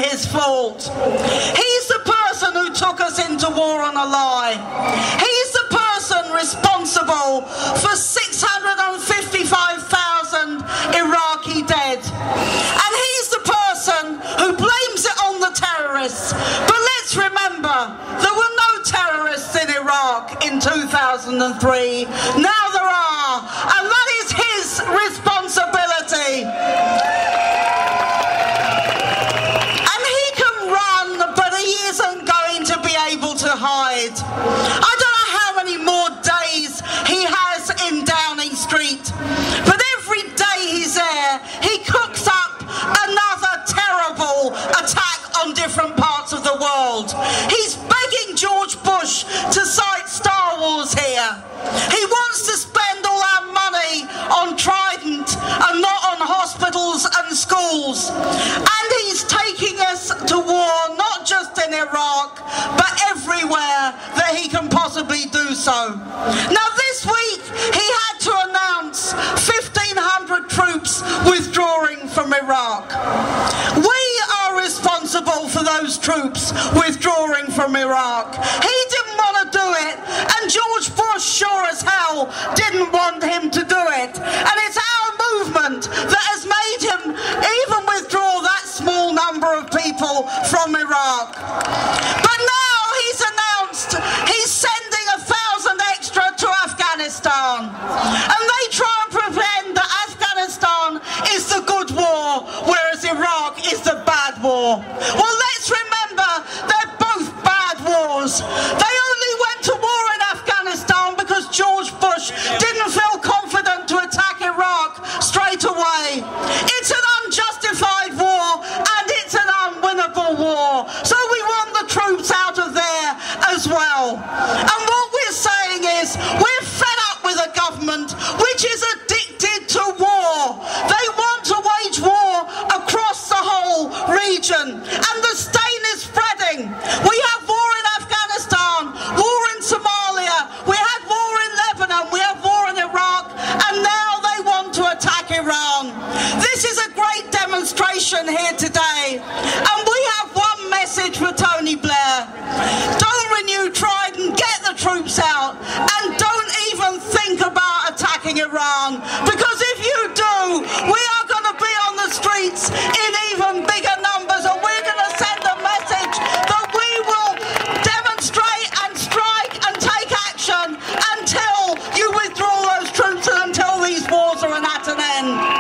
his fault. He's the person who took us into war on a lie. He's the person responsible for 655,000 Iraqi dead. And he's the person who blames it on the terrorists. But let's remember, there were no terrorists in Iraq in 2003. Now there are, and that is his responsibility. And he can run, but he isn't going to be able to hide. I don't know how many more days he has in Downing Street, but every day he's there, he cooks up another terrible attack on different parts of the world. He's begging George Bush to cite Star Wars here. He wants to spend all our money on Trident and not on hospitals and schools. And he's taking us to war, not just in Iraq, but everywhere that he can possibly do so. Now this week he had to announce 1,500 troops withdrawing from Iraq. We are responsible for those troops withdrawing from Iraq. He didn't want to do it, and George Bush sure as hell didn't want him to do it. And it's our movement that has made him even withdraw that small number of people from Iraq. But now he's announced he's sending 1,000 extra to Afghanistan. And they try and pretend that Afghanistan is the good war, whereas Iraq is the bad war. Well, let's remember they're both bad wars. They only went to war in Afghanistan because George Bush didn't feel confident to attack Iraq straight away. It's an unjustified war and it's an unwinnable war. So we want the troops out of there as well. And what we're saying is we're fed up with a government which is addicted to war. They want to wage war across the whole region, and the stain is spreading. We have war in Afghanistan, war in Somalia, we had war in Lebanon, we have war in Iraq, and now they want to attack Iran. This is a great demonstration here today, and we have one message for Tony Blair. Don't renew Trident, get the troops out, and don't even think about attacking Iran, because if you do, we are going to be on the streets in even bigger numbers, and we're going to send a message that we will demonstrate and strike and take action until you withdraw those troops and until these wars are at an end.